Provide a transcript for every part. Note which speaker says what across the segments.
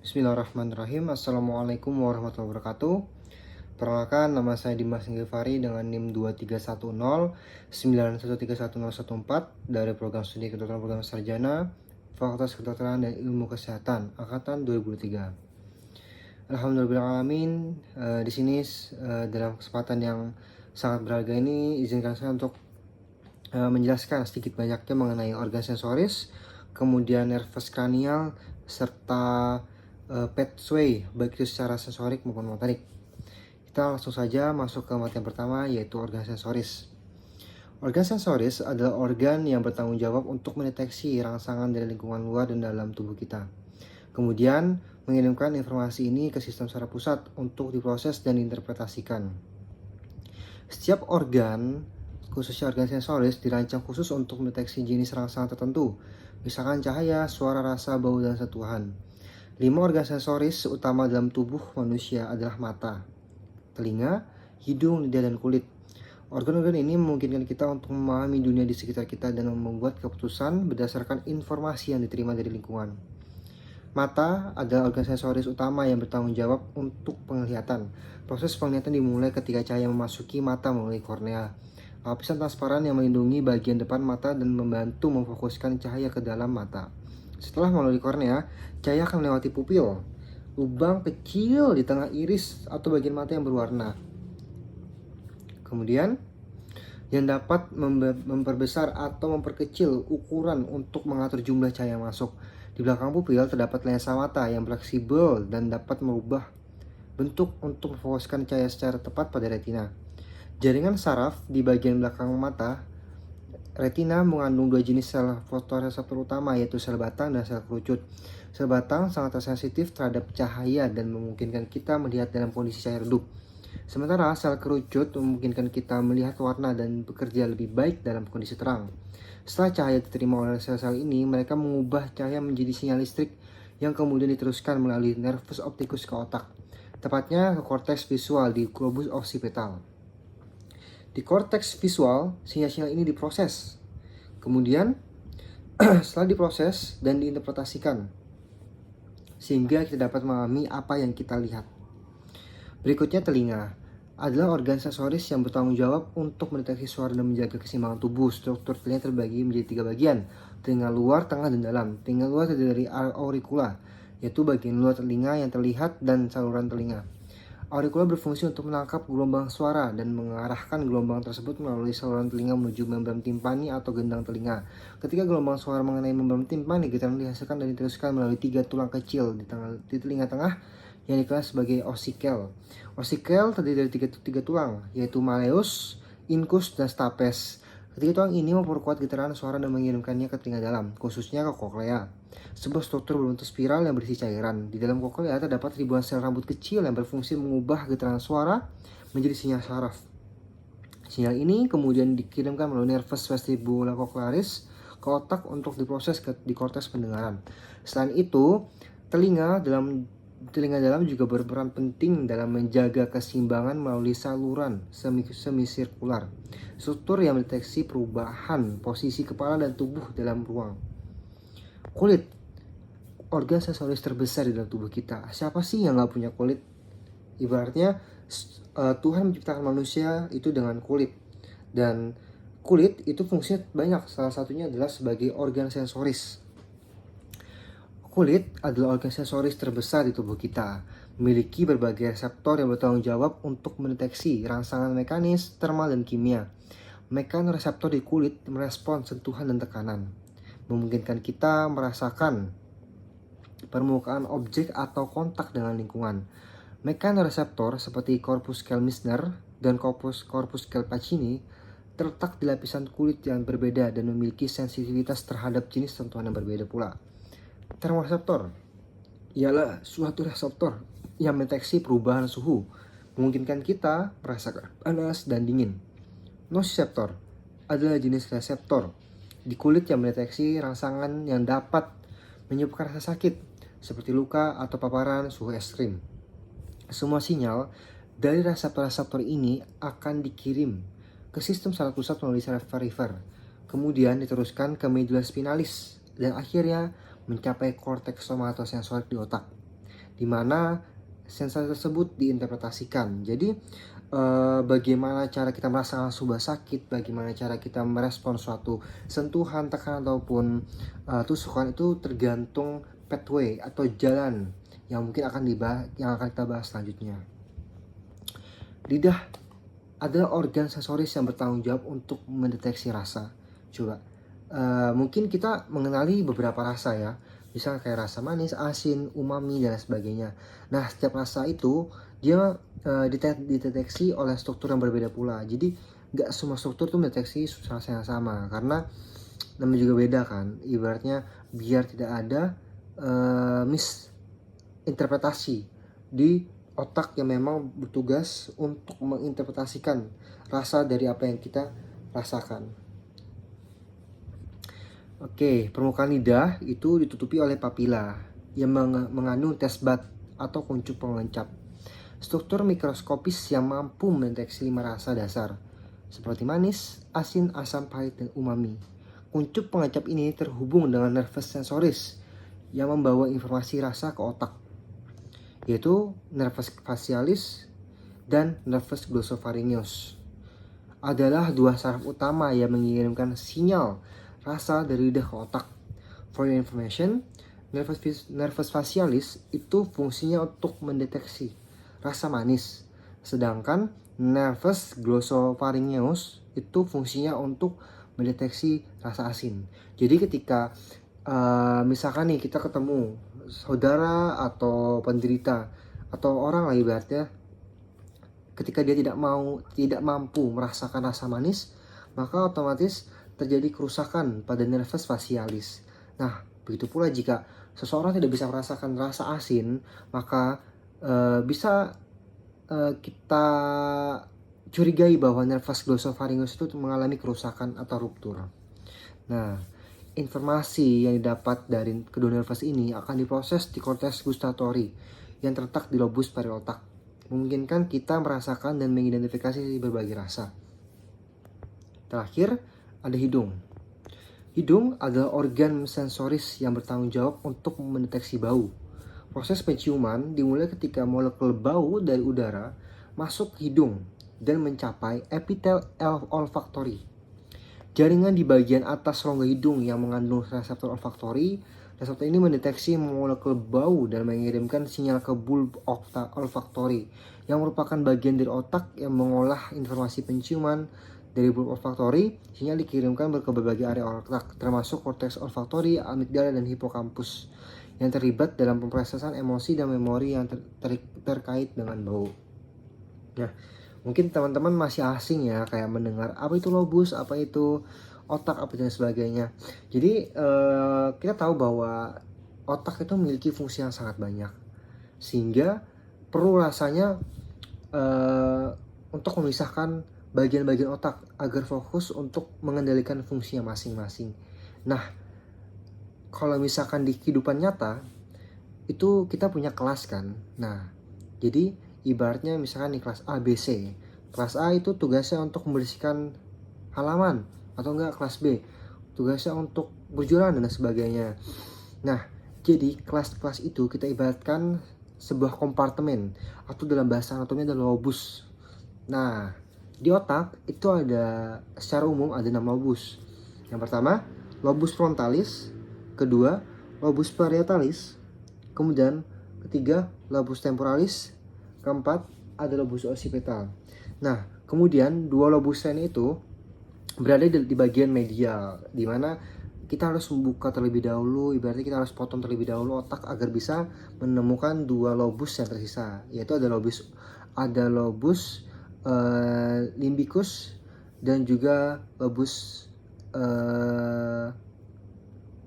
Speaker 1: Bismillahirrahmanirrahim. Assalamualaikum warahmatullahi wabarakatuh. Perkenalkan, nama saya Dimas Nilfari dengan NIM 231091311014 dari program studi kedokteran program sarjana Fakultas Kedokteran dan Ilmu Kesehatan angkatan 2003. Alhamdulillahirrahmanirrahim. Di sini dalam kesempatan yang sangat berharga ini izinkan saya untuk menjelaskan sedikit banyaknya mengenai organ sensoris, kemudian nervus kranial, serta pathway baik itu secara sensorik maupun motorik. Kita langsung saja masuk ke materi pertama, yaitu organ sensoris. Organ sensoris adalah organ yang bertanggung jawab untuk mendeteksi rangsangan dari lingkungan luar dan dalam tubuh kita. Kemudian mengirimkan informasi ini ke sistem saraf pusat untuk diproses dan diinterpretasikan. Setiap organ, khususnya organ sensoris, dirancang khusus untuk mendeteksi jenis rangsangan tertentu, misalkan cahaya, suara, rasa, bau, dan sentuhan. 5 organ sensoris utama dalam tubuh manusia adalah mata, telinga, hidung, lidah, dan kulit. Organ-organ ini memungkinkan kita untuk memahami dunia di sekitar kita dan membuat keputusan berdasarkan informasi yang diterima dari lingkungan. Mata adalah organ sensoris utama yang bertanggung jawab untuk penglihatan. Proses penglihatan dimulai ketika cahaya memasuki mata melalui kornea, lapisan transparan yang melindungi bagian depan mata dan membantu memfokuskan cahaya ke dalam mata. Setelah melalui kornea, cahaya akan melewati pupil, lubang kecil di tengah iris atau bagian mata yang berwarna. Kemudian, yang dapat memperbesar atau memperkecil ukuran untuk mengatur jumlah cahaya yang masuk. Di belakang pupil terdapat lensa mata yang fleksibel dan dapat merubah bentuk untuk memfokuskan cahaya secara tepat pada retina. Jaringan saraf di bagian belakang mata retina mengandung 2 jenis sel fotoreseptor utama, yaitu sel batang dan sel kerucut. Sel batang sangat sensitif terhadap cahaya dan memungkinkan kita melihat dalam kondisi cahaya redup. Sementara sel kerucut memungkinkan kita melihat warna dan bekerja lebih baik dalam kondisi terang. Setelah cahaya diterima oleh sel-sel ini, mereka mengubah cahaya menjadi sinyal listrik yang kemudian diteruskan melalui nervus opticus ke otak, tepatnya ke korteks visual di globus occipital. Di korteks visual, sinyal-sinyal ini diproses. Kemudian, setelah diproses dan diinterpretasikan, sehingga kita dapat memahami apa yang kita lihat. Berikutnya, telinga adalah organ sensoris yang bertanggung jawab untuk mendeteksi suara dan menjaga keseimbangan tubuh. Struktur telinga terbagi menjadi 3 bagian: telinga luar, tengah, dan dalam. Telinga luar terdiri dari auricula, yaitu bagian luar telinga yang terlihat, dan saluran telinga. Auricula berfungsi untuk menangkap gelombang suara dan mengarahkan gelombang tersebut melalui saluran telinga menuju membran timpani atau gendang telinga. Ketika gelombang suara mengenai membran timpani, getaran dihasilkan dan diteruskan melalui 3 tulang kecil di telinga tengah yang dikenal sebagai ossicle. Ossicle terdiri dari tiga tulang, yaitu malleus, incus, dan stapes. Ketiga tulang ini memperkuat getaran suara dan mengirimkannya ke telinga dalam, khususnya ke koklea, sebuah struktur berbentuk spiral yang berisi cairan. Di dalam koklea terdapat ribuan sel rambut kecil yang berfungsi mengubah getaran suara menjadi sinyal saraf. Sinyal ini kemudian dikirimkan melalui nervus vestibulocochlearis ke otak untuk diproses di korteks pendengaran. Selain itu, telinga dalam juga berperan penting dalam menjaga keseimbangan melalui saluran semisirkular, struktur yang mendeteksi perubahan posisi kepala dan tubuh dalam ruang. Kulit, organ sensoris terbesar di dalam tubuh kita. Siapa sih yang gak punya kulit? Ibaratnya Tuhan menciptakan manusia itu dengan kulit, dan kulit itu fungsinya banyak. Salah satunya adalah sebagai organ sensoris. Kulit adalah organ sensoris terbesar di tubuh kita, memiliki berbagai reseptor yang bertanggung jawab untuk mendeteksi rangsangan mekanis, termal, dan kimia. Mekanoreseptor di kulit merespons sentuhan dan tekanan, memungkinkan kita merasakan permukaan objek atau kontak dengan lingkungan. Mekanoreseptor seperti corpuscle Meissner dan corpuscle Pacini terletak di lapisan kulit yang berbeda dan memiliki sensitivitas terhadap jenis sentuhan yang berbeda pula. Termoreseptor ialah suatu reseptor yang mendeteksi perubahan suhu, memungkinkan kita merasakan panas dan dingin. Nociceptor adalah jenis reseptor di kulit yang mendeteksi rangsangan yang dapat menyebabkan rasa sakit, seperti luka atau paparan suhu ekstrim. Semua sinyal dari reseptor-reseptor ini akan dikirim ke sistem saraf pusat melalui saraf perifer, kemudian diteruskan ke medula spinalis, dan akhirnya mencapai korteks somatosensorik di otak. di mana sensasi tersebut diinterpretasikan. Jadi bagaimana cara kita merasakan sebuah sakit, bagaimana cara kita merespon suatu sentuhan, tekanan ataupun tusukan itu tergantung pathway atau jalan yang mungkin akan kita bahas selanjutnya. Lidah adalah organ sensoris yang bertanggung jawab untuk mendeteksi rasa. Coba, mungkin kita mengenali beberapa rasa ya, misalnya kayak rasa manis, asin, umami, dan sebagainya. Nah, setiap rasa itu dia dideteksi oleh struktur yang berbeda pula. Jadi nggak semua struktur tuh mendeteksi rasa yang sama, karena namanya juga beda kan. Ibaratnya biar tidak ada misinterpretasi di otak yang memang bertugas untuk menginterpretasikan rasa dari apa yang kita rasakan. Oke, permukaan lidah itu ditutupi oleh papila yang mengandung taste bud atau kuncup pengencap. Struktur mikroskopis yang mampu mendeteksi 5 rasa dasar seperti manis, asin, asam, pahit, dan umami. Kuncup pengencap ini terhubung dengan nervus sensoris yang membawa informasi rasa ke otak, yaitu nervus facialis dan nervus glossopharyngeus. Adalah dua saraf utama yang mengirimkan sinyal rasa dari lidah ke otak. For your information, nervus facialis itu fungsinya untuk mendeteksi rasa manis, sedangkan nervus glossopharyngeus itu fungsinya untuk mendeteksi rasa asin. Jadi ketika misalkan nih kita ketemu saudara atau penderita atau orang lah ibaratnya, ketika dia tidak mampu merasakan rasa manis, maka otomatis terjadi kerusakan pada nervus facialis. Nah, begitu pula jika seseorang tidak bisa merasakan rasa asin, maka bisa kita curigai bahwa nervus glossopharyngeus itu mengalami kerusakan atau ruptur. Nah, informasi yang didapat dari kedua nervus ini akan diproses di cortex gustatory yang terletak di lobus parieotak, memungkinkan kita merasakan dan mengidentifikasi berbagai rasa. Terakhir, ada hidung. Hidung adalah organ sensoris yang bertanggung jawab untuk mendeteksi bau. Proses penciuman dimulai ketika molekul bau dari udara masuk ke hidung dan mencapai epitel olfaktori. Jaringan di bagian atas rongga hidung yang mengandung reseptor olfaktori. Reseptor ini mendeteksi molekul bau dan mengirimkan sinyal ke bulb olfaktori, yang merupakan bagian dari otak yang mengolah informasi penciuman. Dari bulb olfaktori, sinyal dikirimkan ke berbagai area otak, termasuk korteks olfaktori, amigdala, dan hipokampus, yang terlibat dalam pemrosesan emosi dan memori yang terkait dengan bau. Nah, mungkin teman-teman masih asing ya, kayak mendengar apa itu lobus, apa itu otak, apa dan sebagainya. Jadi kita tahu bahwa otak itu memiliki fungsi yang sangat banyak, sehingga perlu rasanya untuk memisahkan bagian-bagian otak agar fokus untuk mengendalikan fungsinya masing-masing. Nah, kalau misalkan di kehidupan nyata itu kita punya kelas kan. Nah, jadi ibaratnya misalkan di kelas A, B, C. Kelas A itu tugasnya untuk membersihkan halaman, atau enggak kelas B tugasnya untuk berjualan dan sebagainya. Nah, jadi kelas-kelas itu kita ibaratkan sebuah kompartemen, atau dalam bahasa anatominya adalah lobus. Nah, di otak itu ada, secara umum ada 6 lobus. Yang pertama, lobus frontalis. Kedua, lobus parietalis. Kemudian ketiga, lobus temporalis. Keempat, ada lobus occipital. Nah, kemudian dua lobus lain itu berada di bagian medial, di mana kita harus membuka terlebih dahulu, ibaratnya kita harus potong terlebih dahulu otak agar bisa menemukan dua lobus yang tersisa, yaitu ada lobus limbicus dan juga lobus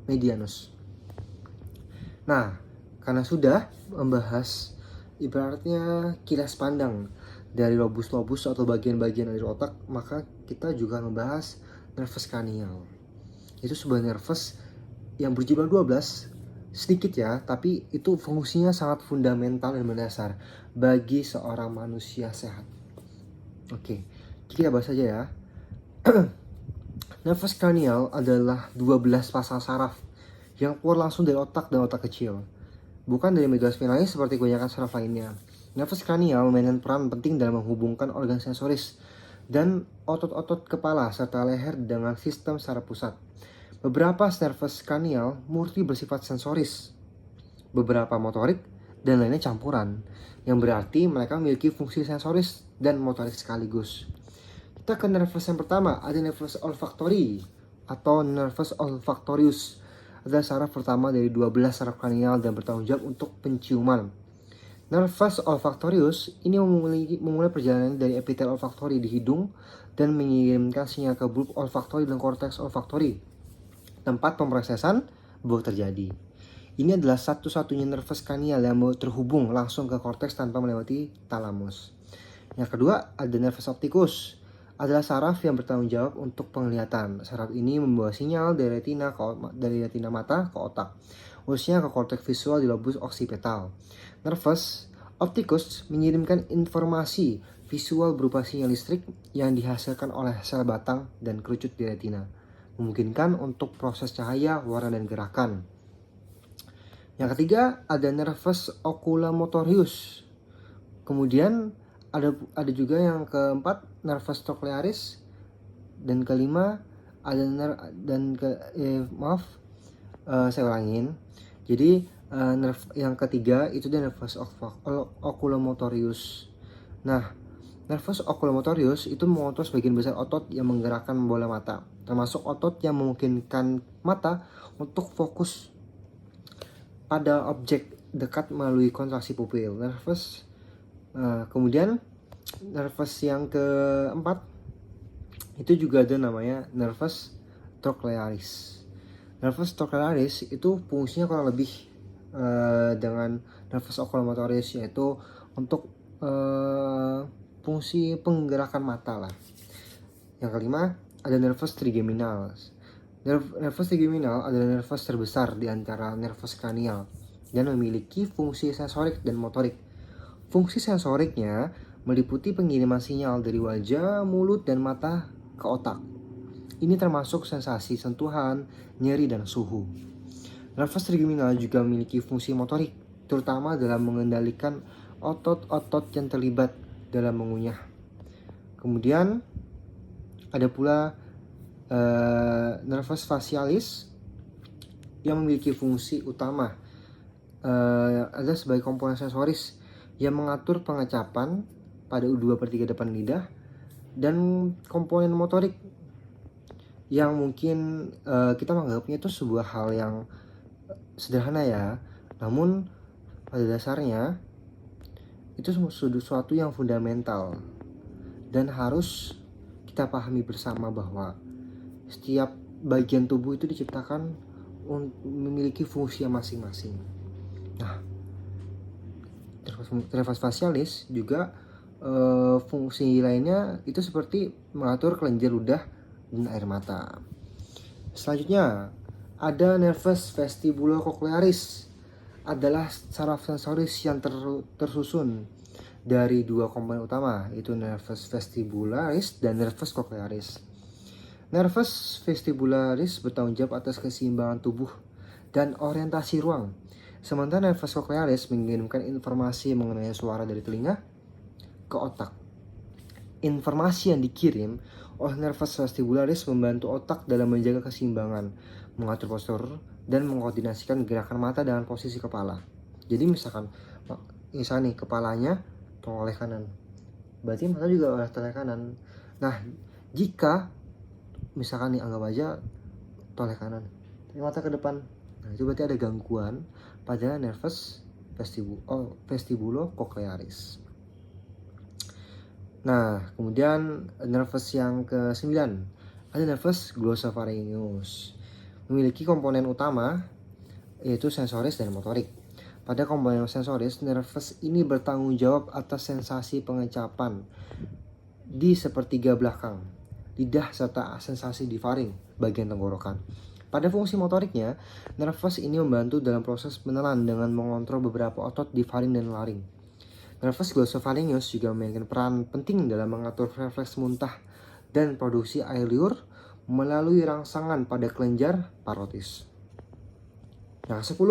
Speaker 1: medianus. Nah, karena sudah membahas ibaratnya kilas pandang dari lobus-lobus atau bagian-bagian dari otak, maka kita juga membahas nervus cranial. Itu sebuah nervus yang berjumlah 12, sedikit ya, tapi itu fungsinya sangat fundamental dan mendasar bagi seorang manusia sehat. Oke, kita bahas saja ya. Nervus cranial adalah 12 pasang saraf yang keluar langsung dari otak dan otak kecil. bukan dari medulla spinalis seperti kebanyakan saraf lainnya. Nervus cranial memainkan peran penting dalam menghubungkan organ sensoris dan otot-otot kepala serta leher dengan sistem saraf pusat. Beberapa nervus cranial murni bersifat sensoris, beberapa motorik, dan lainnya campuran, yang berarti mereka memiliki fungsi sensoris dan motorik sekaligus. Kita ke nervus yang pertama, ada nervus olfactory atau nervus olfactorius. Adalah saraf pertama dari 12 saraf kranial dan bertanggung jawab untuk penciuman. Nervus olfactorius ini memulai perjalanan dari epitel olfaktori di hidung dan mengirimkan sinyal ke bulb olfaktori dan korteks olfaktori, tempat pemrosesan bau terjadi. Ini adalah satu-satunya nervus kranial yang terhubung langsung ke korteks tanpa melewati talamus. Yang kedua, ada nervus opticus. Adalah saraf yang bertanggung jawab untuk penglihatan. Saraf ini membawa sinyal dari retina mata ke otak, khususnya ke korteks visual di lobus occipital. Nervus opticus mengirimkan informasi visual berupa sinyal listrik yang dihasilkan oleh sel batang dan kerucut di retina, memungkinkan untuk proses cahaya, warna, dan gerakan. Yang ketiga, ada nervus oculomotorius. Kemudian ada juga yang keempat, nervus trochlearis, dan kelima ada saya ulangin. Jadi yang ketiga itu ada nervus oculomotorius. Nah, nervus oculomotorius itu mengontrol sebagian besar otot yang menggerakkan bola mata, termasuk otot yang memungkinkan mata untuk fokus pada objek dekat melalui kontraksi pupil. Kemudian nervus yang keempat itu juga ada namanya nervus trochlearis. Nervus trochlearis itu fungsinya kurang lebih dengan nervus oculomotorius, yaitu untuk fungsi penggerakan mata lah. Yang kelima ada nervus trigeminal. Nervus trigeminal adalah nervus terbesar di antara nervus kranial dan memiliki fungsi sensorik dan motorik. Fungsi sensoriknya meliputi pengiriman sinyal dari wajah, mulut, dan mata ke otak. Ini termasuk sensasi sentuhan, nyeri, dan suhu. Nervus trigeminal juga memiliki fungsi motorik, terutama dalam mengendalikan otot-otot yang terlibat dalam mengunyah. Kemudian ada pula nervus facialis yang memiliki fungsi utama adalah sebagai komponen sensoris yang mengatur pengecapan pada 2/3 depan lidah, dan komponen motorik yang mungkin kita menganggapnya itu sebuah hal yang sederhana ya, namun pada dasarnya itu sesuatu yang fundamental dan harus kita pahami bersama bahwa setiap bagian tubuh itu diciptakan memiliki fungsi yang masing-masing. Nah, nervus facialis juga fungsi lainnya itu seperti mengatur kelenjar ludah dan air mata. Selanjutnya ada nervus vestibulocochlearis. Adalah saraf sensoris yang tersusun dari dua komponen utama, yaitu nervus vestibularis dan nervus cochlearis. Nervus vestibularis bertanggung jawab atas keseimbangan tubuh dan orientasi ruang, sementara nervus cochlearis mengirimkan informasi mengenai suara dari telinga ke otak. Informasi yang dikirim oleh nervus vestibularis membantu otak dalam menjaga keseimbangan, mengatur postur, dan mengkoordinasikan gerakan mata dengan posisi kepala. Jadi misalnya nih kepalanya toleh kanan, berarti mata juga oleh toleh kanan. Nah, jika misalkan nih anggap aja toleh kanan, tapi mata ke depan, nah itu berarti ada gangguan pada nervus vestibulocochlearis. Nah, kemudian nervus yang ke-9 ada nervus glossopharyngeus. Memiliki komponen utama yaitu sensoris dan motorik. Pada komponen sensoris, nervus ini bertanggung jawab atas sensasi pengecapan di sepertiga belakang lidah serta sensasi di faring, bagian tenggorokan. Pada fungsi motoriknya, nervus ini membantu dalam proses menelan dengan mengontrol beberapa otot di faring dan laring. Nervus glossopharyngeus juga memainkan peran penting dalam mengatur refleks muntah dan produksi air liur melalui rangsangan pada kelenjar parotis. Yang ke-10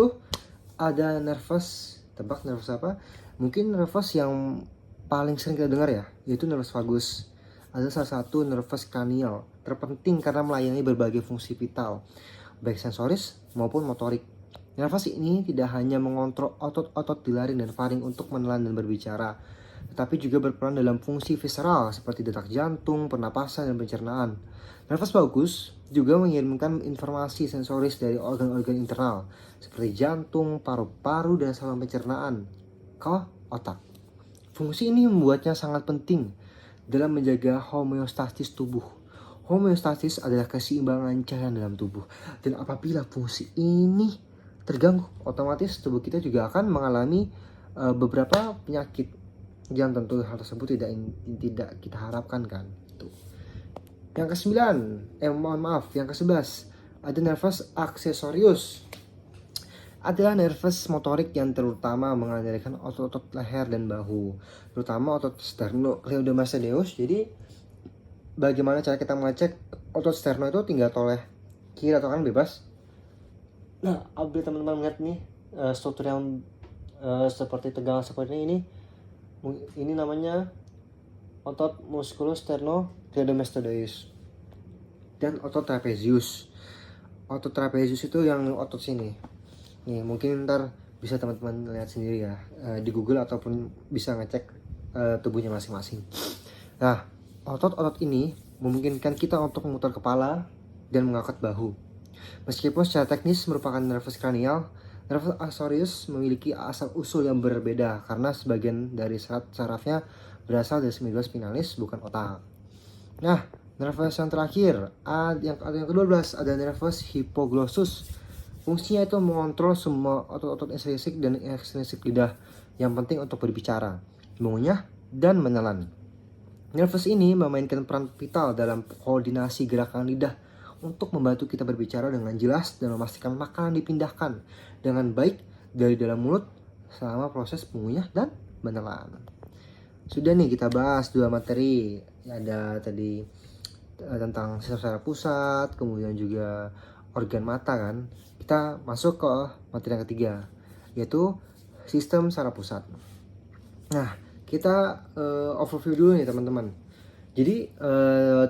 Speaker 1: ada nervus, tebak nervus apa? Mungkin nervus yang paling sering kita dengar ya, yaitu nervus vagus. Ada salah satu nervus cranial terpenting karena melayani berbagai fungsi vital, baik sensoris maupun motorik. Nervus ini tidak hanya mengontrol otot-otot di laring dan faring untuk menelan dan berbicara, tetapi juga berperan dalam fungsi visceral seperti detak jantung, pernapasan, dan pencernaan. Nervus vagus juga mengirimkan informasi sensoris dari organ-organ internal seperti jantung, paru-paru, dan saluran pencernaan ke otak. Fungsi ini membuatnya sangat penting dalam menjaga homeostasis tubuh. Homeostasis adalah keseimbangan cairan dalam tubuh. Dan apabila fungsi ini terganggu, otomatis tubuh kita juga akan mengalami beberapa penyakit yang tentu hal tersebut tidak kita harapkan kan. Tuh. Yang ke-9, yang ke-11, ada nervus accessorius. Adalah nervus motorik yang terutama mengandalkan otot-otot leher dan bahu, terutama otot sternocleidomastoideus. Jadi bagaimana cara kita mengecek otot sterno itu tinggal toleh kiri atau kanan bebas. Nah, apabila teman-teman melihat nih struktur yang seperti tegang seperti ini namanya otot musculus sternocleidomastoideus dan otot trapezius. Otot trapezius itu yang otot sini. Nih, mungkin ntar bisa teman-teman lihat sendiri ya di Google ataupun bisa ngecek tubuhnya masing-masing. Nah, otot-otot ini memungkinkan kita untuk memutar kepala dan mengangkat bahu. Meskipun secara teknis merupakan nervus cranial, nervus accessorius memiliki asal-usul yang berbeda karena sebagian dari sarafnya berasal dari semiluar spinalis, bukan otak. Nah, nervus yang terakhir, yang ke-12 ada nervus hypoglossus. Fungsinya itu mengontrol semua otot-otot intrinsik dan ekstrinsik lidah yang penting untuk berbicara, mengunyah, dan menelan. Nervus ini memainkan peran vital dalam koordinasi gerakan lidah untuk membantu kita berbicara dengan jelas dan memastikan makanan dipindahkan dengan baik dari dalam mulut selama proses mengunyah dan menelan. Sudah nih kita bahas 2 materi. Ada tadi tentang sistem saraf pusat, kemudian juga organ mata kan. Kita masuk ke materi yang ketiga, yaitu sistem saraf pusat. Nah, kita overview dulu nih teman-teman. Jadi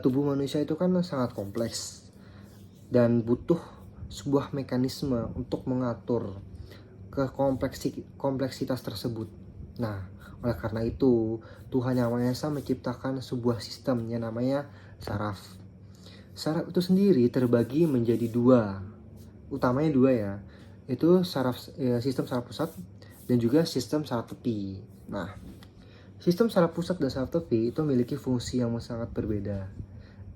Speaker 1: tubuh manusia itu kan sangat kompleks dan butuh sebuah mekanisme untuk mengatur kompleksitas tersebut. Nah, oleh karena itu Tuhan Yang Maha Esa menciptakan sebuah sistem yang namanya saraf. Saraf itu sendiri terbagi menjadi 2, utamanya 2 ya, itu sistem saraf pusat dan juga sistem saraf tepi. Nah, sistem saraf pusat dan saraf tepi itu memiliki fungsi yang sangat berbeda.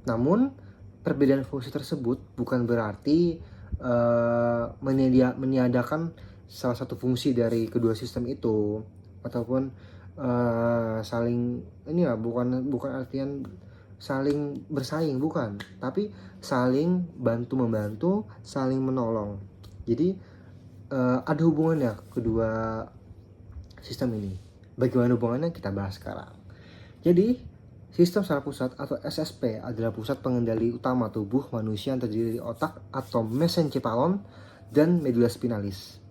Speaker 1: Namun, perbedaan fungsi tersebut bukan berarti meniadakan salah satu fungsi dari kedua sistem itu, ataupun saling bukan artian saling bersaing, bukan, tapi saling bantu-membantu, saling menolong. Jadi ada hubungannya kedua sistem ini. Bagaimana hubungannya kita bahas sekarang. Jadi sistem saraf pusat atau SSP adalah pusat pengendali utama tubuh manusia yang terdiri dari otak atau mesencephalon dan medula spinalis.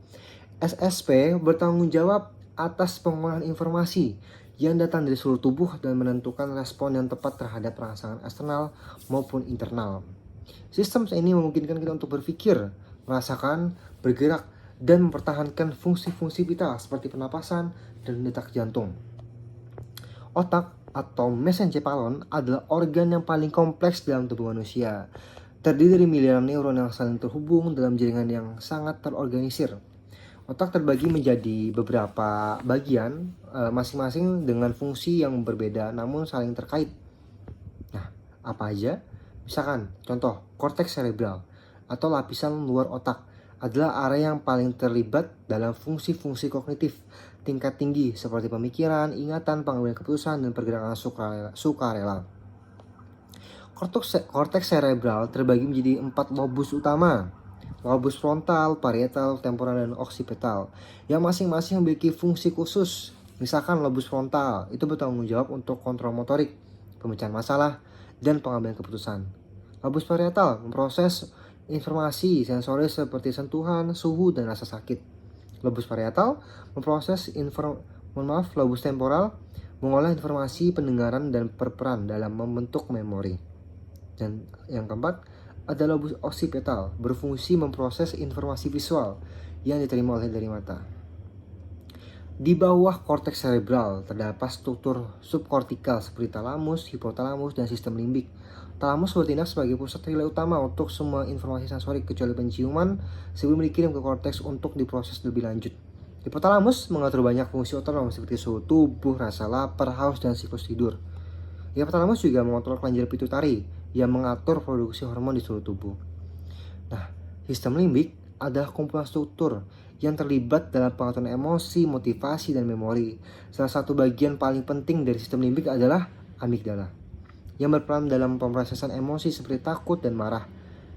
Speaker 1: SSP bertanggung jawab atas pengolahan informasi yang datang dari seluruh tubuh dan menentukan respon yang tepat terhadap rangsangan eksternal maupun internal. Sistem ini memungkinkan kita untuk berpikir, merasakan, bergerak, dan mempertahankan fungsi-fungsi vital seperti pernapasan dan detak jantung. Otak atau mesencephalon adalah organ yang paling kompleks dalam tubuh manusia. Terdiri dari miliaran neuron yang saling terhubung dalam jaringan yang sangat terorganisir. Otak terbagi menjadi beberapa bagian, masing-masing dengan fungsi yang berbeda namun saling terkait. Nah, apa aja? Misalkan, contoh, korteks cerebral atau lapisan luar otak adalah area yang paling terlibat dalam fungsi-fungsi kognitif tingkat tinggi seperti pemikiran, ingatan, pengambilan keputusan, dan pergerakan sukarela. Korteks cerebral terbagi menjadi 4 lobus utama: lobus frontal, parietal, temporal, dan occipital, yang masing-masing memiliki fungsi khusus. Misalkan lobus frontal itu bertanggung jawab untuk kontrol motorik, pemecahan masalah, dan pengambilan keputusan. Lobus parietal memproses informasi sensoris seperti sentuhan, suhu, dan rasa sakit. Lobus parietal memproses lobus temporal mengolah informasi pendengaran dan berperan dalam membentuk memori. Dan yang keempat ada lobus occipital berfungsi memproses informasi visual yang diterima dari mata. Di bawah korteks cerebral terdapat struktur subkortikal seperti talamus, hipotalamus, dan sistem limbik. Talamus bertindak sebagai pusat relay utama untuk semua informasi sensorik kecuali penciuman sebelum dikirim ke korteks untuk diproses lebih lanjut. Hipotalamus mengatur banyak fungsi otonom seperti suhu tubuh, rasa lapar, haus, dan siklus tidur. Hipotalamus juga mengontrol kelenjar pituitari yang mengatur produksi hormon di seluruh tubuh. Nah, sistem limbik adalah kumpulan struktur yang terlibat dalam pengaturan emosi, motivasi, dan memori. Salah satu bagian paling penting dari sistem limbik adalah amigdala, yang berperan dalam pemrosesan emosi seperti takut dan marah.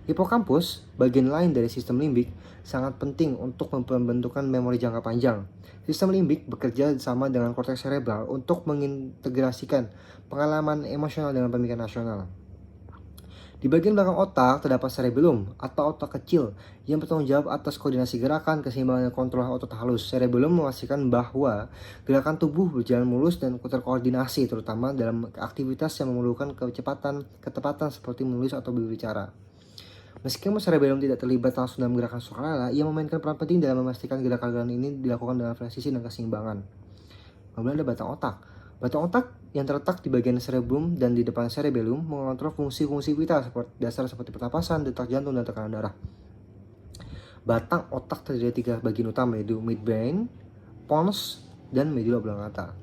Speaker 1: Hipokampus, bagian lain dari sistem limbik, sangat penting untuk pembentukan memori jangka panjang. Sistem limbik bekerja sama dengan korteks cerebral untuk mengintegrasikan pengalaman emosional dengan pemikiran rasional. Di bagian belakang otak terdapat cerebellum atau otak kecil yang bertanggung jawab atas koordinasi gerakan, keseimbangan, dan kontrol otot halus. Cerebellum memastikan bahwa gerakan tubuh berjalan mulus dan terkoordinasi, terutama dalam aktivitas yang memerlukan kecepatan, ketepatan seperti menulis atau berbicara. Meskipun cerebellum tidak terlibat langsung dalam gerakan sukarela, ia memainkan peran penting dalam memastikan gerakan-gerakan ini dilakukan dengan presisi dan keseimbangan. Kemudian ada batang otak. Batang otak yang terletak di bagian cerebellum dan di depan cerebellum mengontrol fungsi-fungsi vital seperti pernapasan, detak jantung, dan tekanan darah. Batang otak terdiri dari 3 bagian utama, yaitu midbrain, pons, dan medula oblongata.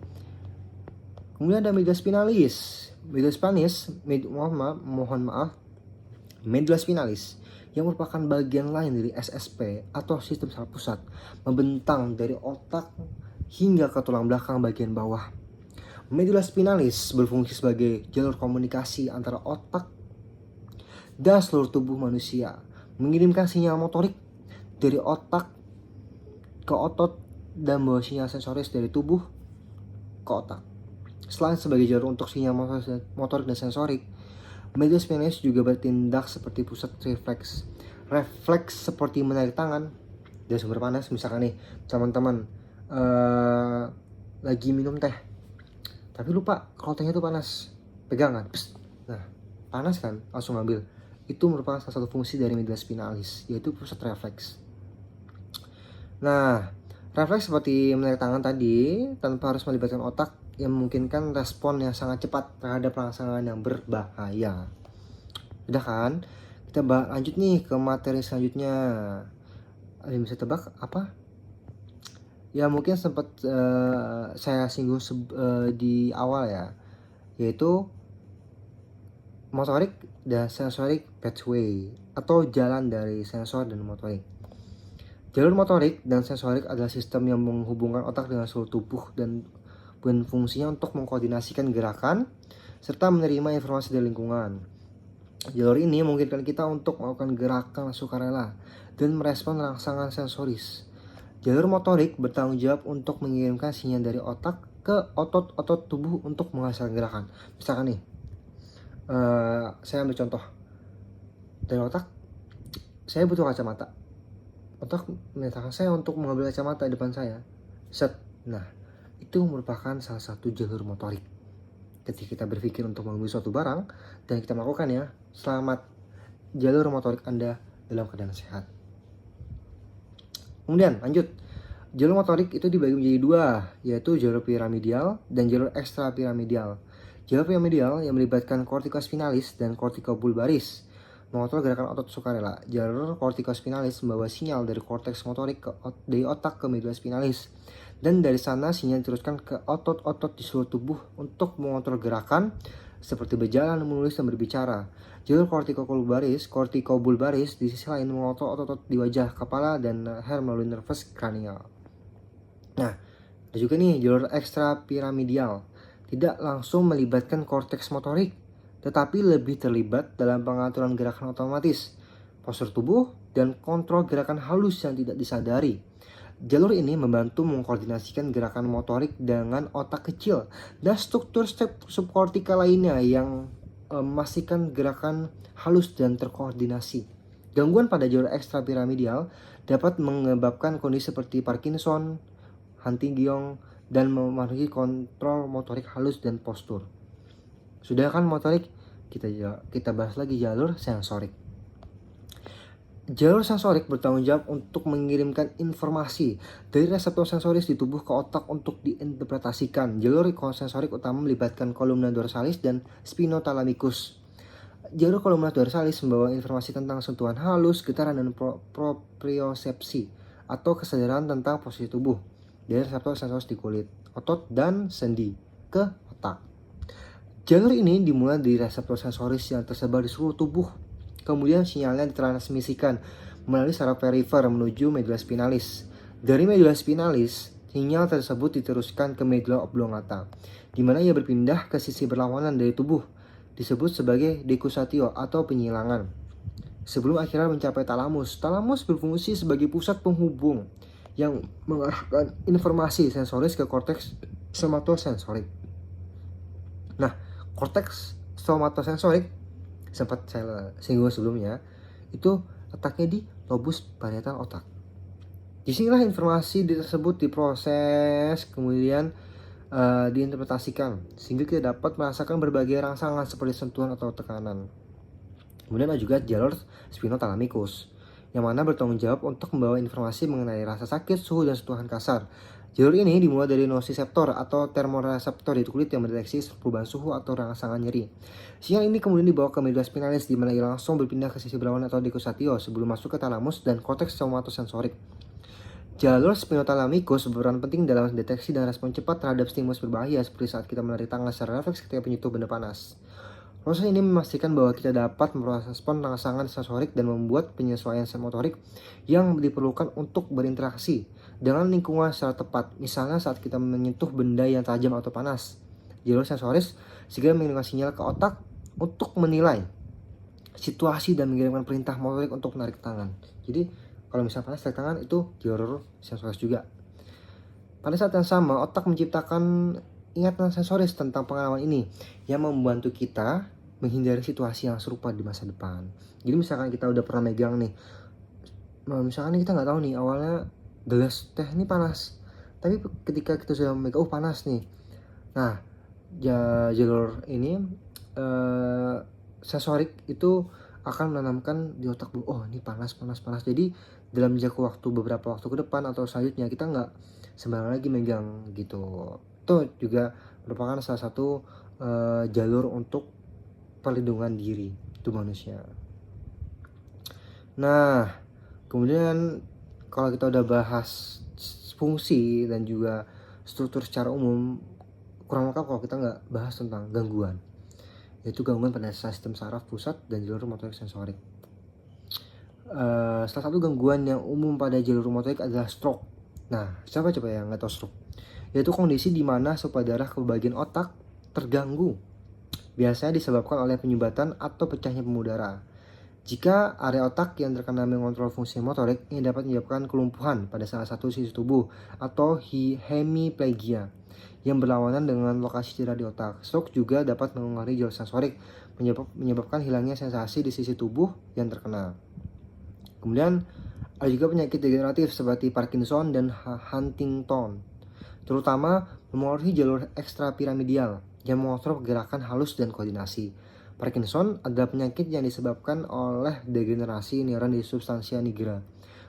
Speaker 1: Kemudian ada medulla spinalis. Medulla spinalis yang merupakan bagian lain dari SSP atau sistem saraf pusat, membentang dari otak hingga ke tulang belakang bagian bawah. Medulla spinalis berfungsi sebagai jalur komunikasi antara otak dan seluruh tubuh manusia, mengirimkan sinyal motorik dari otak ke otot dan membawa sinyal sensoris dari tubuh ke otak. Selain sebagai jalur untuk sinyal motorik dan sensorik, medulla spinalis juga bertindak seperti pusat refleks. Refleks seperti menarik tangan dari sumber panas. Misalkan nih teman-teman lagi minum teh, tapi lupa kalau tehnya itu panas, pegangan, nah panas kan, langsung ambil. Itu merupakan salah satu fungsi dari medulla spinalis, yaitu pusat refleks. Nah, refleks seperti menarik tangan tadi tanpa harus melibatkan otak yang memungkinkan respon yang sangat cepat terhadap rangsangan yang berbahaya. Udah kan? Kita lanjut nih ke materi selanjutnya. Ada yang bisa tebak apa? Ya mungkin sempat saya singgung di awal ya, yaitu motorik dan sensorik pathway atau jalan dari sensor dan motorik. Jalur motorik dan sensorik adalah sistem yang menghubungkan otak dengan seluruh tubuh dan fungsinya untuk mengkoordinasikan gerakan serta menerima informasi dari lingkungan. Jalur ini memungkinkan kita untuk melakukan gerakan sukarela dan merespon rangsangan sensoris. Jalur motorik bertanggung jawab untuk mengirimkan sinyal dari otak ke otot-otot tubuh untuk menghasilkan gerakan. Misalkan nih, saya ambil contoh dari otak, saya butuh kacamata. Otak memerintahkan saya untuk mengambil kacamata di depan saya. Set. Nah, itu merupakan salah satu jalur motorik. Ketika kita berpikir untuk mengambil suatu barang dan kita melakukannya, selamat, jalur motorik Anda dalam keadaan sehat. Kemudian lanjut, jalur motorik itu dibagi menjadi 2, yaitu jalur piramidal dan jalur ekstrapiramidal. Jalur piramidal yang melibatkan corticospinalis dan corticobulbaris mengontrol gerakan otot sukarela. Jalur corticospinalis membawa sinyal dari korteks motorik dari otak ke medulla spinalis, dan dari sana sinyal diteruskan ke otot-otot di seluruh tubuh untuk mengontrol gerakan seperti berjalan, menulis, dan berbicara. Jalur corticobulbaris di sisi lain mengontrol otot-otot di wajah, kepala, dan leher melalui nervus cranial. Nah, ada juga nih jalur ekstrapiramidal, tidak langsung melibatkan korteks motorik, tetapi lebih terlibat dalam pengaturan gerakan otomatis, postur tubuh, dan kontrol gerakan halus yang tidak disadari. Jalur ini membantu mengkoordinasikan gerakan motorik dengan otak kecil dan struktur subkortikal lainnya yang memastikan gerakan halus dan terkoordinasi. Gangguan pada jalur ekstrapiramidal dapat menyebabkan kondisi seperti Parkinson, Huntington, dan mempengaruhi kontrol motorik halus dan postur. Sudah kan motorik, kita bahas lagi jalur sensorik. Jalur sensorik bertanggung jawab untuk mengirimkan informasi dari reseptor sensoris di tubuh ke otak untuk diinterpretasikan. Jalur sensorik utama melibatkan kolumna dorsalis dan spinothalamikus. Jalur kolumna dorsalis membawa informasi tentang sentuhan halus, getaran, dan propriosepsi atau kesadaran tentang posisi tubuh dari reseptor sensoris di kulit, otot, dan sendi ke otak. Jalur ini dimulai dari reseptor sensoris yang tersebar di seluruh tubuh. Kemudian sinyalnya ditransmisikan melalui saraf perifer menuju medula spinalis. Dari medula spinalis, sinyal tersebut diteruskan ke medula oblongata, di mana ia berpindah ke sisi berlawanan dari tubuh, disebut sebagai dekusatio atau penyilangan. Sebelum akhirnya mencapai talamus. Talamus berfungsi sebagai pusat penghubung yang mengarahkan informasi sensoris ke korteks somatosensorik. Nah, korteks somatosensorik sempat saya singgung sebelumnya, itu letaknya di lobus parietal otak. Disinilah informasi tersebut diproses, kemudian diinterpretasikan, sehingga kita dapat merasakan berbagai rangsangan seperti sentuhan atau tekanan. Kemudian ada juga jalur spinothalamikus, yang mana bertanggung jawab untuk membawa informasi mengenai rasa sakit, suhu, dan sentuhan kasar. Jalur ini dimulai dari nociceptor atau termoreseptor di kulit yang mendeteksi perubahan suhu atau rangsangan nyeri. Sinyal ini kemudian dibawa ke medula spinalis, di mana ia langsung berpindah ke sisi berlawanan atau dekusatio sebelum masuk ke talamus dan korteks somatosensorik. Jalur spinothalamikus berperan penting dalam deteksi dan respon cepat terhadap stimulus berbahaya seperti saat kita menarik tangan secara refleks ketika menyentuh benda panas. Proses ini memastikan bahwa kita dapat merespon rangsangan sensorik dan membuat penyesuaian motorik yang diperlukan untuk berinteraksi dengan lingkungan secara tepat, misalnya saat kita menyentuh benda yang tajam atau panas. Jalur sensoris segera mengirimkan sinyal ke otak untuk menilai situasi dan mengirimkan perintah motorik untuk menarik tangan. Jadi kalau misalnya panas tarik tangan itu jalur sensoris juga. Pada saat yang sama, otak menciptakan ingatan sensoris tentang pengalaman ini yang membantu kita menghindari situasi yang serupa di masa depan. Jadi misalkan kita udah pernah megang nih, misalkan kita nggak tahu nih awalnya gelas teh ini panas, tapi ketika kita sudah memegang, panas nih. Nah, jalur ini sensorik itu akan menanamkan di otak, oh ini panas. Jadi dalam jangka waktu beberapa waktu ke depan atau selanjutnya kita nggak sembarangan lagi megang gitu. Itu juga merupakan salah satu jalur untuk perlindungan diri itu manusia. Nah, kemudian kalau kita udah bahas fungsi dan juga struktur secara umum, kurang lengkap kalau kita nggak bahas tentang gangguan, yaitu gangguan pada sistem saraf pusat dan jalur motorik sensorik. Salah satu gangguan yang umum pada jalur motorik adalah stroke. Nah, siapa coba yang nggak tahu stroke? Yaitu kondisi di mana suplai darah ke bagian otak terganggu, biasanya disebabkan oleh penyumbatan atau pecahnya pembuluh darah. Jika area otak yang terkena mengontrol fungsi motorik, ini dapat menyebabkan kelumpuhan pada salah satu sisi tubuh atau hemiplegia yang berlawanan dengan lokasi cedera di otak. Stroke juga dapat mengaruhi jalur sensorik, menyebabkan hilangnya sensasi di sisi tubuh yang terkena. Kemudian ada juga penyakit degeneratif seperti Parkinson dan Huntington, terutama mempengaruhi jalur ekstrapiramidal yang mengontrol gerakan halus dan koordinasi. Parkinson adalah penyakit yang disebabkan oleh degenerasi neuron di substansia nigra,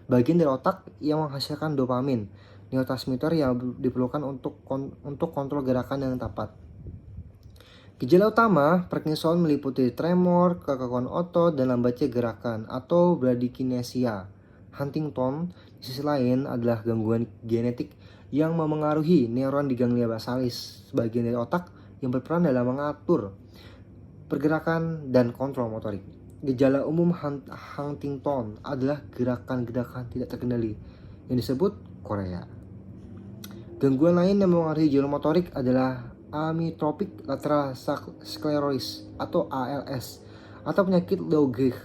Speaker 1: bagian dari otak yang menghasilkan dopamin, neurotransmitter yang diperlukan untuk kontrol gerakan yang tepat. Gejala utama Parkinson meliputi tremor, kekakuan otot, dan lambatnya gerakan atau bradykinesia. Huntington di sisi lain adalah gangguan genetik yang memengaruhi neuron di ganglia basalis, bagian dari otak yang berperan dalam mengatur pergerakan dan kontrol motorik. Gejala umum Huntington adalah gerakan-gerakan tidak terkendali yang disebut chorea. Gangguan lain yang memengaruhi jalur motorik adalah amyotrophic lateral sclerosis atau ALS atau penyakit Lou Gehrig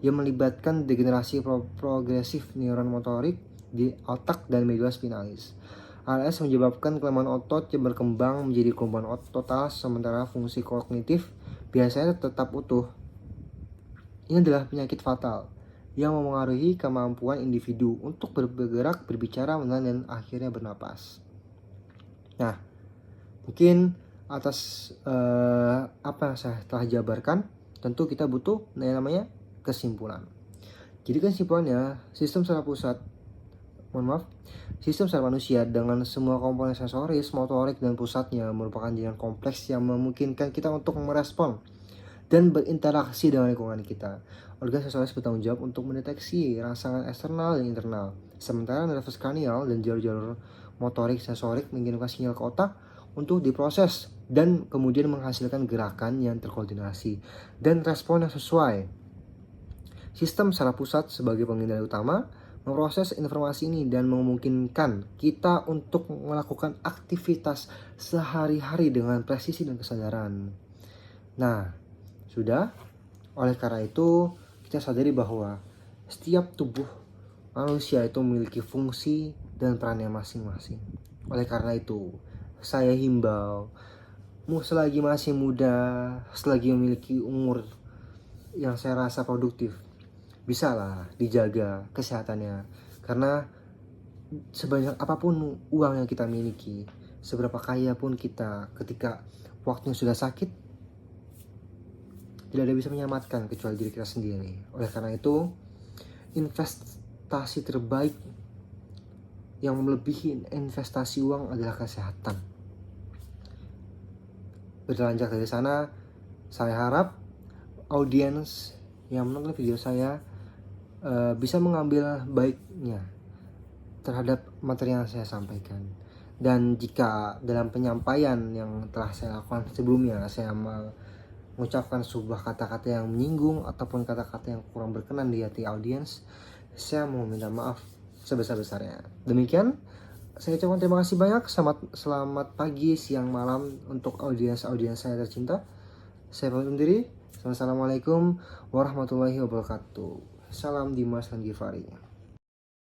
Speaker 1: yang melibatkan degenerasi progresif neuron motorik di otak dan medula spinalis. ALS menyebabkan kelemahan otot yang berkembang menjadi kelumpuhan otot total sementara fungsi kognitif biasanya tetap utuh. Ini adalah penyakit fatal yang memengaruhi kemampuan individu untuk bergerak, berbicara, menelan, dan akhirnya bernapas. Nah, mungkin atas apa yang saya telah jabarkan, tentu kita butuh yang namanya kesimpulan. Jadi kesimpulannya, sistem saraf manusia dengan semua komponen sensoris, motorik, dan pusatnya merupakan jaringan kompleks yang memungkinkan kita untuk merespon dan berinteraksi dengan lingkungan kita. Organ sensoris bertanggung jawab untuk mendeteksi rangsangan eksternal dan internal, sementara nervus kranial dan jalur-jalur motorik sensorik mengirimkan sinyal ke otak untuk diproses dan kemudian menghasilkan gerakan yang terkoordinasi dan respon yang sesuai. Sistem saraf pusat sebagai pengendali utama memproses informasi ini dan memungkinkan kita untuk melakukan aktivitas sehari-hari dengan presisi dan kesadaran. Nah, sudah. Oleh karena itu, kita sadari bahwa setiap tubuh manusia itu memiliki fungsi dan perannya masing-masing. Oleh karena itu, saya himbau, selagi masih muda, selagi memiliki umur yang saya rasa produktif, bisalah dijaga kesehatannya. Karena sebanyak apapun uang yang kita miliki, seberapa kaya pun kita, ketika waktunya sudah sakit, tidak ada bisa menyelamatkan kecuali diri kita sendiri. Oleh karena itu, investasi terbaik yang melebihi investasi uang adalah kesehatan. Berlanjut dari sana, saya harap audiens yang menonton video saya bisa mengambil baiknya terhadap materi yang saya sampaikan. Dan jika dalam penyampaian yang telah saya lakukan sebelumnya, saya mengucapkan sebuah kata-kata yang menyinggung ataupun kata-kata yang kurang berkenan di hati audiens, saya mau minta maaf sebesar-besarnya. Demikian, saya ucapkan terima kasih banyak. Selamat pagi, siang, malam untuk audiens saya tercinta. Saya pamit undur diri. Assalamualaikum warahmatullahi wabarakatuh. Salam Dimas Langgivari.